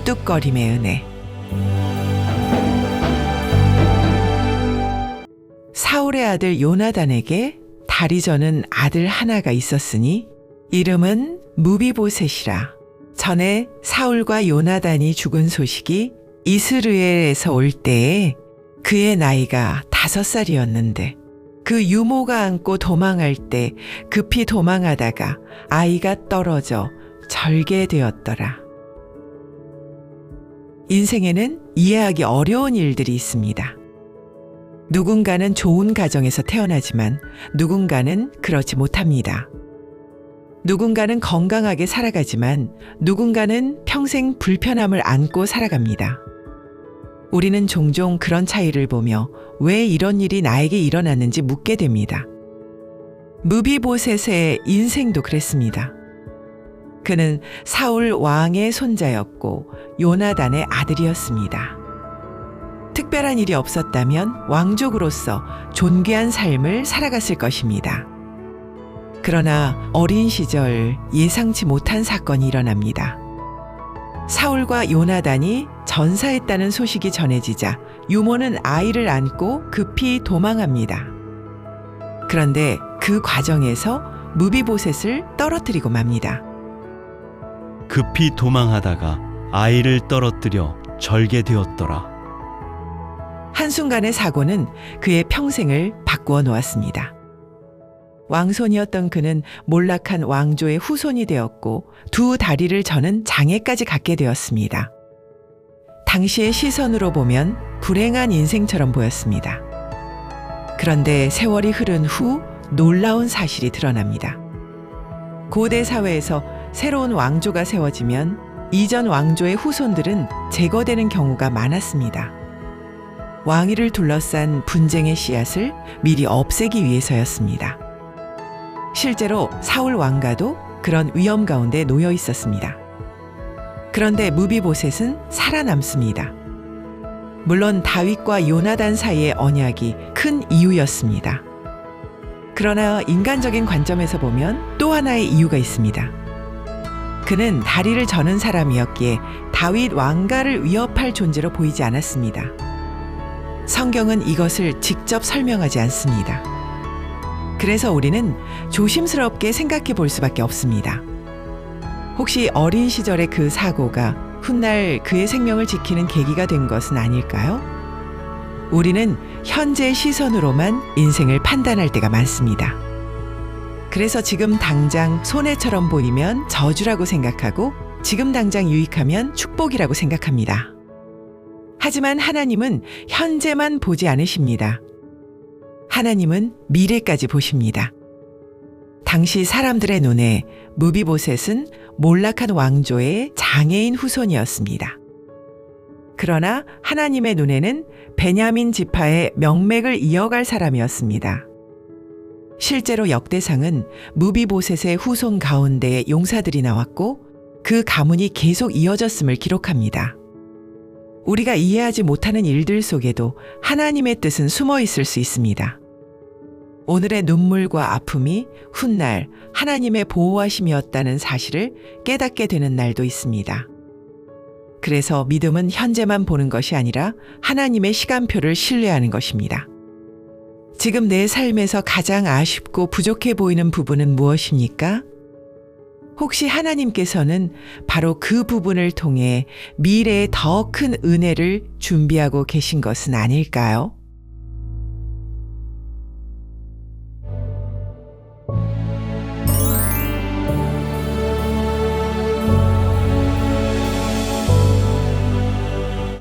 굴뚝거림의 은혜. 사울의 아들 요나단에게 다리 저는 아들 하나가 있었으니 이름은 무비보셋이라. 전에 사울과 요나단이 죽은 소식이 이스라엘에서 올 때에 그의 나이가 5살이었는데 그 유모가 안고 도망할 때 급히 도망하다가 아이가 떨어져 절개되었더라. 인생에는 이해하기 어려운 일들이 있습니다. 누군가는 좋은 가정에서 태어나지만 누군가는 그렇지 못합니다. 누군가는 건강하게 살아가지만 누군가는 평생 불편함을 안고 살아갑니다. 우리는 종종 그런 차이를 보며 왜 이런 일이 나에게 일어났는지 묻게 됩니다. 무비보셋의 인생도 그랬습니다. 그는 사울 왕의 손자였고 요나단의 아들이었습니다. 특별한 일이 없었다면 왕족으로서 존귀한 삶을 살아갔을 것입니다. 그러나 어린 시절 예상치 못한 사건이 일어납니다. 사울과 요나단이 전사했다는 소식이 전해지자 유모는 아이를 안고 급히 도망합니다. 그런데 그 과정에서 무비보셋을 떨어뜨리고 맙니다. 급히 도망하다가 아이를 떨어뜨려 절개되었더라. 한순간의 사고는 그의 평생을 바꾸어 놓았습니다. 왕손이었던 그는 몰락한 왕조의 후손이 되었고 두 다리를 저는 장애까지 갖게 되었습니다. 당시의 시선으로 보면 불행한 인생처럼 보였습니다. 그런데 세월이 흐른 후 놀라운 사실이 드러납니다. 고대 사회에서 새로운 왕조가 세워지면 이전 왕조의 후손들은 제거되는 경우가 많았습니다. 왕위를 둘러싼 분쟁의 씨앗을 미리 없애기 위해서였습니다. 실제로 사울 왕가도 그런 위험 가운데 놓여 있었습니다. 그런데 무비보셋은 살아남습니다. 물론 다윗과 요나단 사이의 언약이 큰 이유였습니다. 그러나 인간적인 관점에서 보면 또 하나의 이유가 있습니다. 그는 다리를 저는 사람이었기에 다윗 왕가를 위협할 존재로 보이지 않았습니다. 성경은 이것을 직접 설명하지 않습니다. 그래서 우리는 조심스럽게 생각해 볼 수밖에 없습니다. 혹시 어린 시절의 그 사고가 훗날 그의 생명을 지키는 계기가 된 것은 아닐까요? 우리는 현재의 시선으로만 인생을 판단할 때가 많습니다. 그래서 지금 당장 손해처럼 보이면 저주라고 생각하고 지금 당장 유익하면 축복이라고 생각합니다. 하지만 하나님은 현재만 보지 않으십니다. 하나님은 미래까지 보십니다. 당시 사람들의 눈에 무비보셋은 몰락한 왕조의 장애인 후손이었습니다. 그러나 하나님의 눈에는 베냐민 지파의 명맥을 이어갈 사람이었습니다. 실제로 역대상은 무비보셋의 후손 가운데에 용사들이 나왔고 그 가문이 계속 이어졌음을 기록합니다. 우리가 이해하지 못하는 일들 속에도 하나님의 뜻은 숨어 있을 수 있습니다. 오늘의 눈물과 아픔이 훗날 하나님의 보호하심이었다는 사실을 깨닫게 되는 날도 있습니다. 그래서 믿음은 현재만 보는 것이 아니라 하나님의 시간표를 신뢰하는 것입니다. 지금 내 삶에서 가장 아쉽고 부족해 보이는 부분은 무엇입니까? 혹시 하나님께서는 바로 그 부분을 통해 미래에 더 큰 은혜를 준비하고 계신 것은 아닐까요?